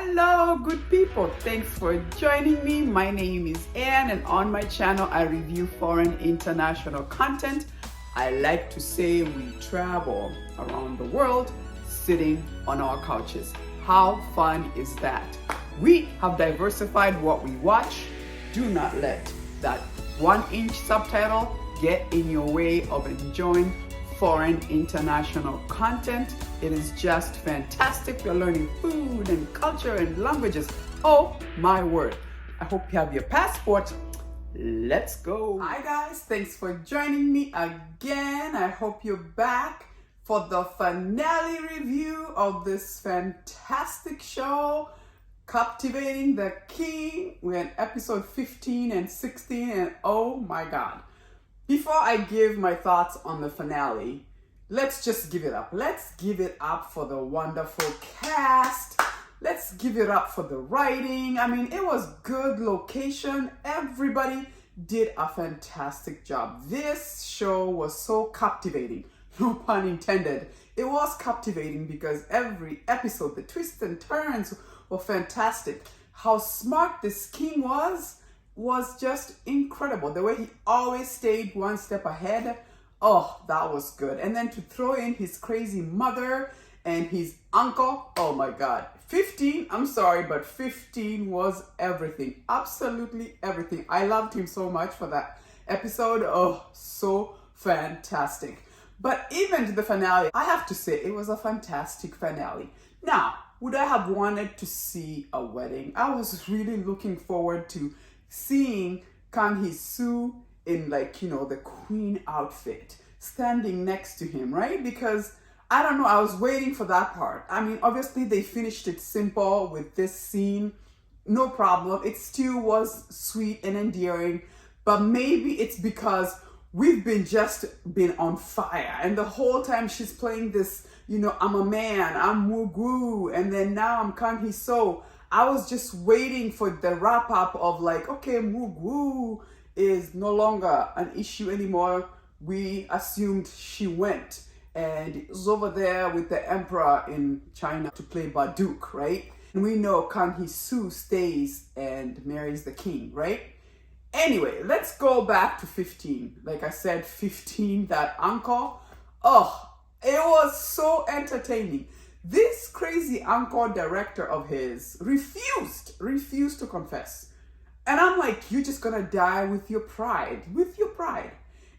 Hello, good people. Thanks for joining me. My name is Anne, and on my channel, I review foreign international content. I like to say we travel around the world sitting on our couches. How fun is that? We have diversified what we watch. Do not let that 1-inch subtitle get in your way of enjoying foreign international content. It is just fantastic. We're learning food and culture and languages. Oh my word. I hope you have your passport. Let's go. Hi guys, thanks for joining me again. I hope you're back for the finale review of this fantastic show, Captivating the King. We're in episode 15 and 16 and oh my god. Before I give my thoughts on the finale, let's just give it up. Let's give it up for the wonderful cast. Let's give it up for the writing. I mean, it was good location. Everybody did a fantastic job. This show was so captivating. No pun intended. It was captivating because every episode, the twists and turns were fantastic. How smart this king was just incredible. The way he always stayed one step ahead. Oh, that was good. And then to throw in his crazy mother and his uncle. Oh my God. 15, I'm sorry, but 15 was everything. Absolutely everything. I loved him so much for that episode. Oh, so fantastic. But even to the finale, I have to say it was a fantastic finale. Now, would I have wanted to see a wedding? I was really looking forward to seeing Kang Hee-soo in the queen outfit standing next to him, right? Because I don't know, I was waiting for that part. I mean, obviously they finished it simple with this scene, no problem. It still was sweet and endearing, but maybe it's because we've been on fire, and the whole time she's playing this, I'm a man, I'm Woo-Gu, and then now I'm Kang Hee-soo. I was just waiting for the wrap up of okay, Woo-Gu is no longer an issue anymore. We assumed she went and is over there with the emperor in China to play Baduk, right? And we know Kang Hee-soo stays and marries the king, right? Anyway, let's go back to 15. Like I said, 15, that uncle. Oh, it was so entertaining. This crazy anchor director of his refused to confess. And I'm like, you're just gonna die with your pride.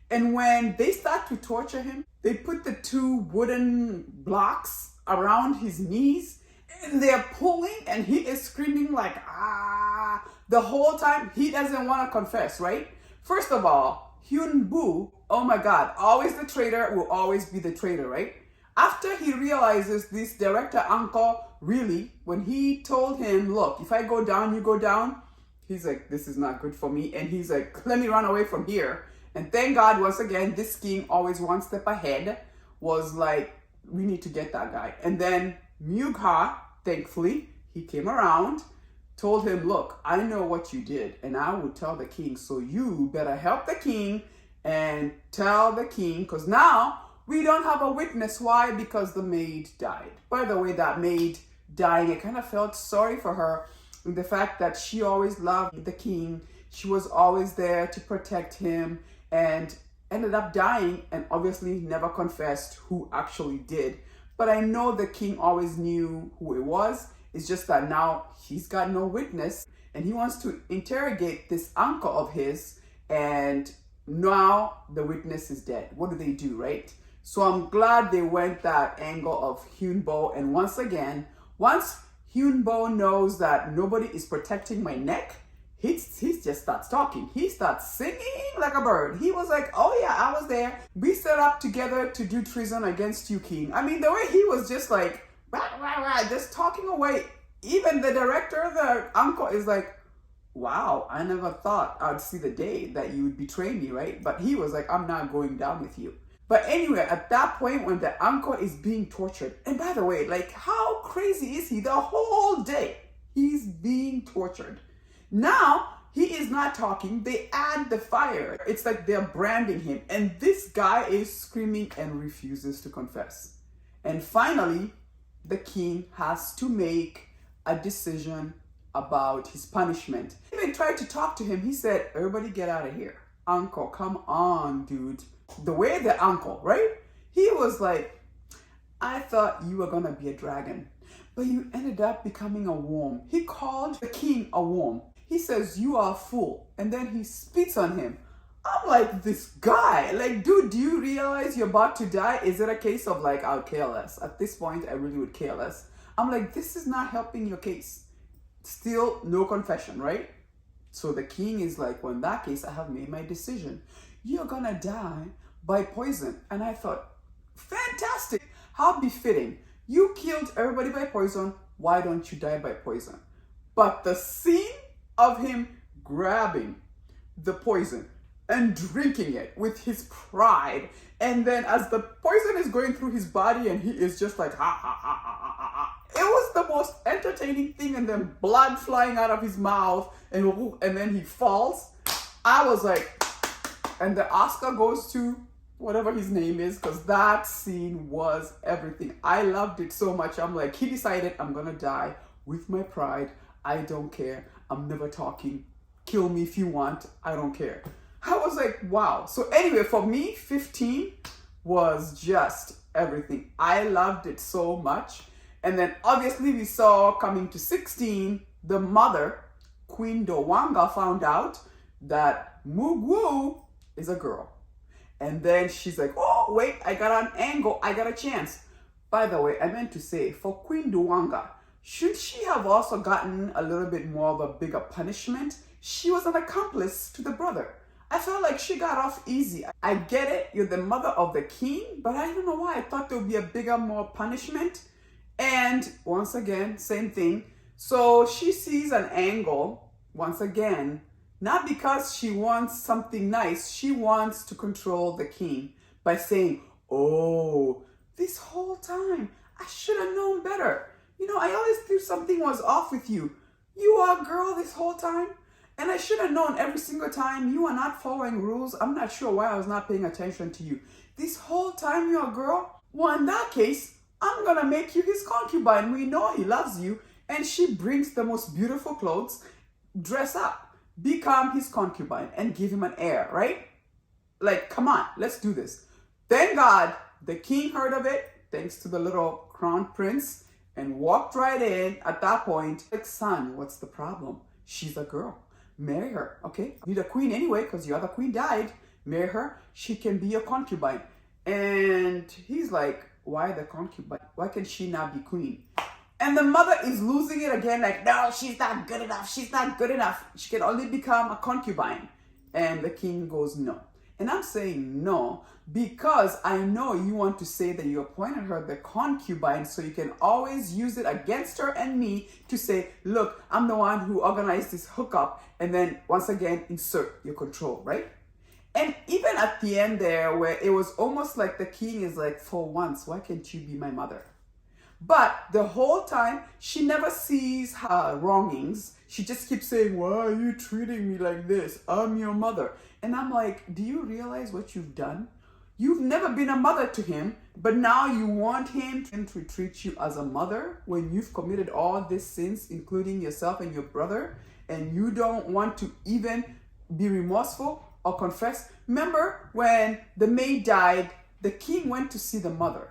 And when they start to torture him, they put the 2 wooden blocks around his knees and they're pulling and he is screaming the whole time. He doesn't want to confess, right? First of all, Hyun Boo, oh my God, always the traitor will always be the traitor, right? After he realizes this director uncle, really, when he told him, look, if I go down, you go down, he's like, this is not good for me. And he's like, let me run away from here. And thank God, once again, this king, always one step ahead, was like, we need to get that guy. And then Myung-ha, thankfully, he came around, told him, look, I know what you did, and I will tell the king, so you better help the king and tell the king, because now we don't have a witness. Why? Because the maid died. By the way, that maid dying, I kind of felt sorry for her. And the fact that she always loved the king. She was always there to protect him and ended up dying and obviously never confessed who actually did. But I know the king always knew who it was. It's just that now he's got no witness and he wants to interrogate this uncle of his, and now the witness is dead. What do, right? So I'm glad they went that angle of Hyun Bo. And once again, once Hyun Bo knows that nobody is protecting my neck, he just starts talking. He starts singing like a bird. He was like, oh yeah, I was there. We set up together to do treason against you, king. I mean, the way he was just like, rah, rah, rah, just talking away. Even the director, the uncle, is like, wow, I never thought I'd see the day that you would betray me, right? But he was like, I'm not going down with you. But anyway, at that point when the uncle is being tortured, and by the way, how crazy is he? The whole day he's being tortured. Now he is not talking. They add the fire. It's like they're branding him. And this guy is screaming and refuses to confess. And finally, the king has to make a decision about his punishment. He even tried to talk to him. He said, everybody get out of here. Uncle, come on, dude. The way the uncle, right? He was like, I thought you were gonna be a dragon, but you ended up becoming a worm. He called the king a worm. He says, you are a fool. And then he spits on him. I'm like, this guy, like, dude, do you realize you're about to die? Is it a case of like, I'll care less? At this point, I really would care less. I'm like, this is not helping your case. Still no confession, right? So the king is like, well, in that case, I have made my decision. You're gonna die by poison. And I thought, fantastic. How befitting. You killed everybody by poison. Why don't you die by poison? But the scene of him grabbing the poison and drinking it with his pride, and then as the poison is going through his body and he is just like, ha, ha, ha, ha, ha, ha, ha. It was the most entertaining thing, and then blood flying out of his mouth, and then he falls. I was like, and the Oscar goes to whatever his name is, because that scene was everything. I loved it so much. I'm like, he decided, I'm gonna die with my pride. I don't care. I'm never talking. Kill me if you want. I don't care. I was like, wow. So anyway, for me, 15 was just everything. I loved it so much. And then obviously we saw coming to 16, the mother, Queen Dowanga, found out that Mugwu is a girl. And then she's like, oh, wait, I got an angle. I got a chance. By the way, I meant to say, for Queen Dowanga, should she have also gotten a little bit more of a bigger punishment? She was an accomplice to the brother. I felt like she got off easy. I get it, you're the mother of the king, but I don't know why. I thought there would be a bigger, more punishment. And once again, same thing. So she sees an angle, once again, not because she wants something nice. She wants to control the king by saying, oh, this whole time, I should have known better. You know, I always knew something was off with you. You are a girl this whole time. And I should have known every single time you are not following rules. I'm not sure why I was not paying attention to you. This whole time you're a girl? Well, in that case, I'm going to make you his concubine. We know he loves you. And she brings the most beautiful clothes, dress up, become his concubine, and give him an heir, right? Like, come on, let's do this. Thank God the king heard of it, thanks to the little crown prince, and walked right in at that point. Like, son, what's the problem? She's a girl. Marry her, okay? You're the queen anyway, because your other queen died. Marry her. She can be your concubine. And he's like, why the concubine? Why can she not be queen? And the mother is losing it again, like, no, she's not good enough. She's not good enough. She can only become a concubine. And the king goes, no. And I'm saying no because I know you want to say that you appointed her the concubine so you can always use it against her and me to say, look, I'm the one who organized this hookup, and then once again, insert your control, right? And even at the end there, where it was almost like the king is like, for once, why can't you be my mother? But the whole time, she never sees her wrongings. She just keeps saying, why are you treating me like this? I'm your mother. And I'm like, do you realize what you've done? You've never been a mother to him, but now you want him to treat you as a mother when you've committed all these sins, including yourself and your brother, and you don't want to even be remorseful or confess. Remember when the maid died, the king went to see the mother.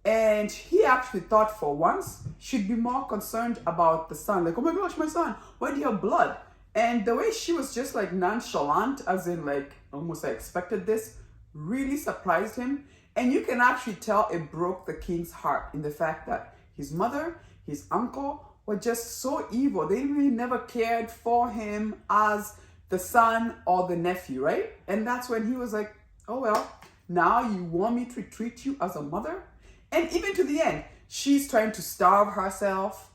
And he actually thought for once she'd be more concerned about the son. Like, oh my gosh, my son, why do you have blood? And the way she was just like nonchalant, as in like, almost I expected this, really surprised him. And you can actually tell it broke the king's heart in the fact that his mother, his uncle were just so evil. They really never cared for him as the son or the nephew, right? And that's when he was like, oh well, now you want me to treat you as a mother? And even to the end, she's trying to starve herself,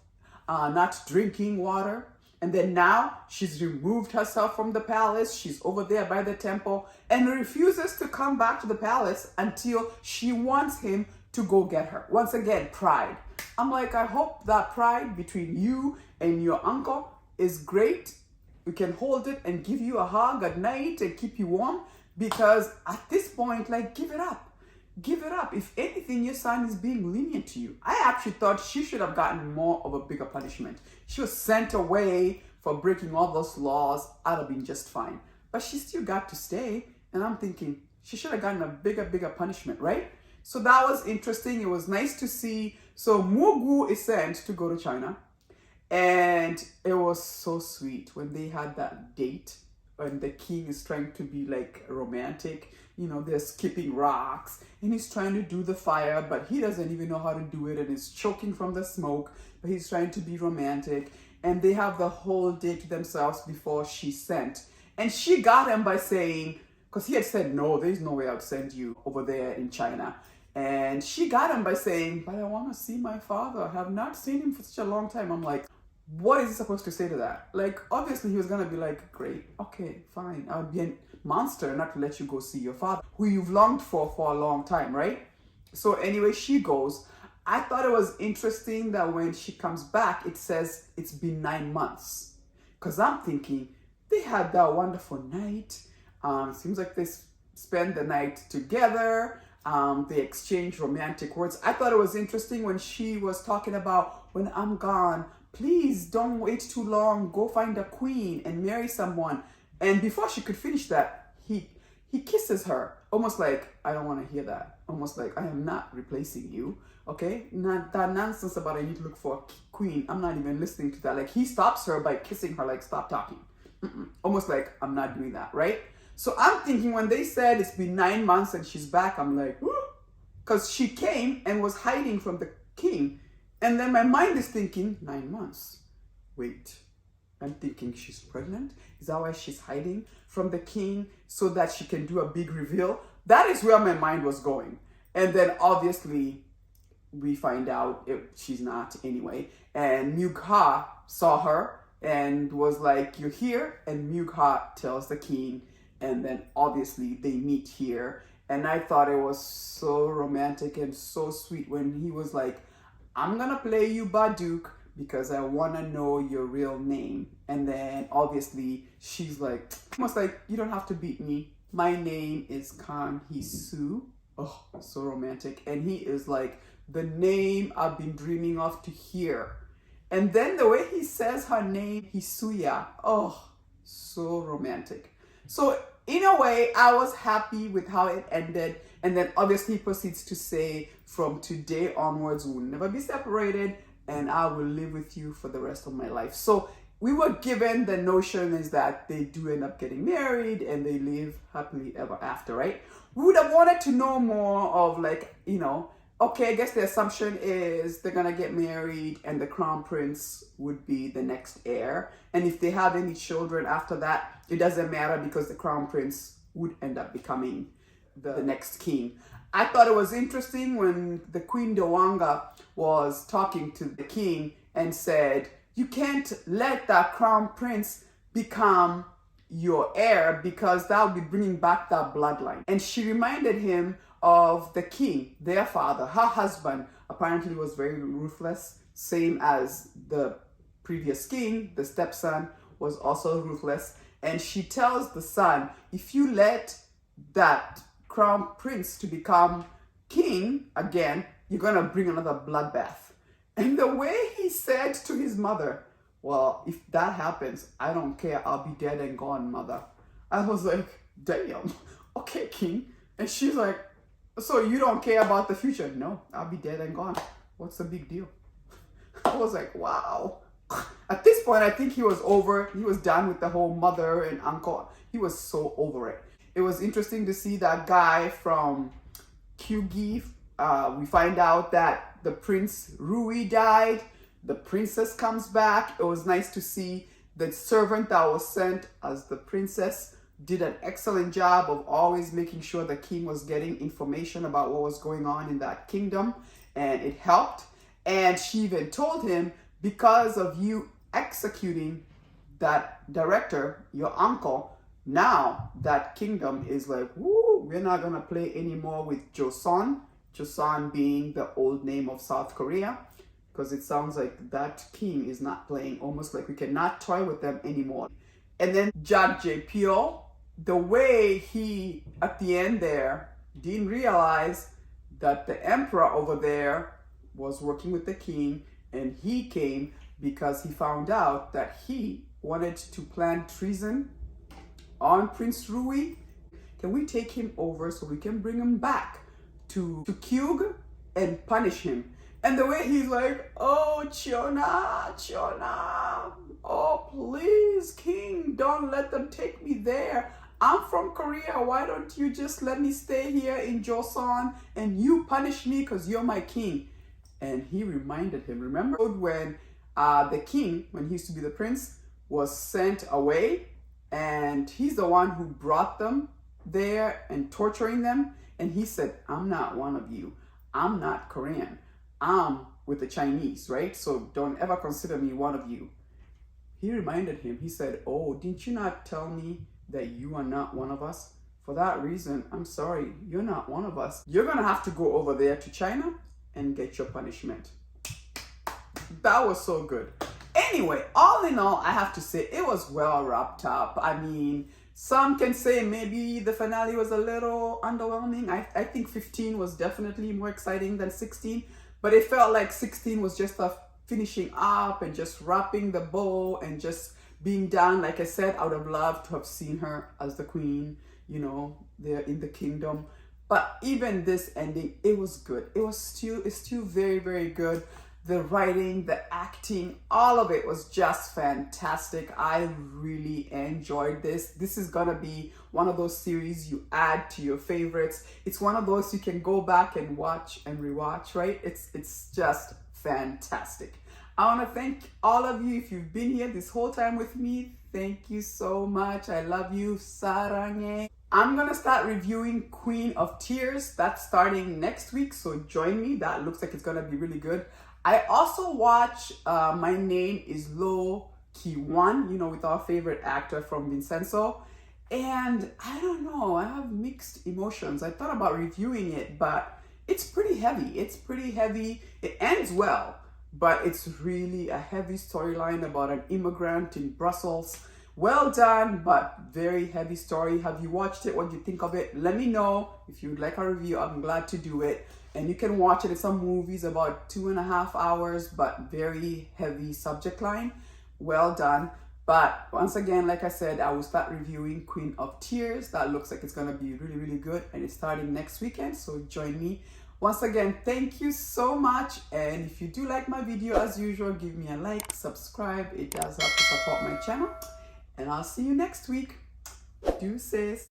not drinking water. And then now she's removed herself from the palace. She's over there by the temple and refuses to come back to the palace until she wants him to go get her. Once again, pride. I'm like, I hope that pride between you and your uncle is great. We can hold it and give you a hug at night and keep you warm, because at this point, like, give it up. give it up. If anything, your son is being lenient to you. I actually thought she should have gotten more of a bigger punishment. She was sent away for breaking all those laws. I'd have been just fine. But she still got to stay. And I'm thinking, she should have gotten a bigger punishment, right? So that was interesting. It was nice to see. So Mugu is sent to go to China. And it was so sweet when they had that date, when the king is trying to be like romantic. You know, they're skipping rocks and he's trying to do the fire, but he doesn't even know how to do it and is choking from the smoke, but he's trying to be romantic. And they have the whole day to themselves before she's sent. And she got him by saying, because he had said, no, there's no way I'll send you over there in China. And she got him by saying, but I want to see my father. I have not seen him for such a long time. I'm like, what is he supposed to say to that? Like, obviously he was going to be like, great, okay, fine. I'll be a monster not to let you go see your father, who you've longed for a long time, right? So anyway, she goes. I thought it was interesting that when she comes back, it says it's been 9 months. Because I'm thinking, they had that wonderful night. Seems like they spent the night together. They exchanged romantic words. I thought it was interesting when she was talking about, when I'm gone, please don't wait too long. Go find a queen and marry someone. And before she could finish that, he kisses her. Almost like, I don't want to hear that. Almost like, I am not replacing you. Okay? Not that nonsense about I need to look for a queen. I'm not even listening to that. Like, he stops her by kissing her, like, stop talking. Almost like, I'm not doing that, right? So I'm thinking when they said it's been 9 months and she's back, I'm like, because she came and was hiding from the king. And then my mind is thinking, 9 months. Wait, I'm thinking she's pregnant? Is that why she's hiding from the king so that she can do a big reveal? That is where my mind was going. And then obviously we find out she's not anyway. And Myug-ha saw her and was like, you're here. And Myug-ha tells the king. And then obviously they meet here. And I thought it was so romantic and so sweet when he was like, I'm going to play you Baduk because I want to know your real name. And then obviously she's like, almost like, you don't have to beat me. My name is Kang Hee-soo. Oh, so romantic. And he is like, the name I've been dreaming of to hear. And then the way he says her name, Hisuya. Oh, so romantic. So in a way, I was happy with how it ended. And then obviously he proceeds to say, from today onwards, we'll never be separated and I will live with you for the rest of my life. So we were given the notion is that they do end up getting married and they live happily ever after, right? We would have wanted to know more of like, you know, okay, I guess the assumption is they're gonna get married and the crown prince would be the next heir. And if they have any children after that, it doesn't matter because the crown prince would end up becoming the next king. I thought it was interesting when the Queen Dewanga was talking to the king and said, you can't let that crown prince become your heir because that will be bringing back that bloodline. And she reminded him of the king, their father, her husband, apparently was very ruthless, same as the previous king. The stepson was also ruthless. And she tells the son, if you let that crown prince to become king again, you're going to bring another bloodbath. And the way he said to his mother, well, if that happens, I don't care. I'll be dead and gone, mother. I was like, damn. Okay, king. And she's like, so you don't care about the future? No, I'll be dead and gone. What's the big deal? I was like, wow. At this point, I think he was over. He was done with the whole mother and uncle. He was so over it. It was interesting to see that guy from Kyugi. We find out that the Prince Rui died. The princess comes back. It was nice to see the servant that was sent as the princess did an excellent job of always making sure the king was getting information about what was going on in that kingdom, and it helped. And she even told him, because of you executing that director, your uncle, now that kingdom is like, woo, we're not gonna play anymore with Joseon. Joseon being the old name of South Korea, because it sounds like that king is not playing, almost like we cannot toy with them anymore. And then Jack J. Pyo, the way he, at the end there, didn't realize that the emperor over there was working with the king, and he came because he found out that he wanted to plan treason on Prince Rui. Can we take him over so we can bring him back to Kyug and punish him? And the way he's like, oh, Chiona, oh, please, king, don't let them take me there. I'm from Korea. Why don't you just let me stay here in Joseon and you punish me because you're my king? And he reminded him, remember when the king, when he used to be the prince, was sent away, and he's the one who brought them there and torturing them. And he said, I'm not one of you. I'm not Korean. I'm with the Chinese, right? So don't ever consider me one of you. He reminded him, he said, oh, didn't you not tell me that you are not one of us? For that reason, I'm sorry, you're not one of us. You're gonna have to go over there to China and get your punishment. That was so good. Anyway, all in all, I have to say it was well wrapped up. I mean, some can say maybe the finale was a little underwhelming. I think 15 was definitely more exciting than 16, but it felt like 16 was just a finishing up and just wrapping the bow and just being done. Like I said, I would have loved to have seen her as the queen, you know, there in the kingdom. But even this ending, it was good. It's still very, very good. The writing, the acting, all of it was just fantastic. I really enjoyed this. This is gonna be one of those series you add to your favorites. It's one of those you can go back and watch and rewatch, right? It's just fantastic. I want to thank all of you if you've been here this whole time with me. Thank you so much. I love you. Sarange. I'm gonna start reviewing Queen of Tears. That's starting next week, so join me. That looks like it's gonna be really good. I also watch My Name is Lo Ki-wan, you know, with our favorite actor from Vincenzo. And I don't know, I have mixed emotions. I thought about reviewing it, but it's pretty heavy. It ends well, but it's really a heavy storyline about an immigrant in Brussels. Well done, but very heavy story. Have you watched it? What do you think of it? Let me know. If you'd like a review, I'm glad to do it. And you can watch it. It's a movie, about 2.5 hours, but very heavy subject line. Well done. But once again, like I said, I will start reviewing Queen of Tears. That looks like it's gonna be really, really good. And it's starting next weekend, so join me. Once again, thank you so much. And if you do like my video, as usual, give me a like, subscribe. It does help to support my channel. And I'll see you next week. Deuces.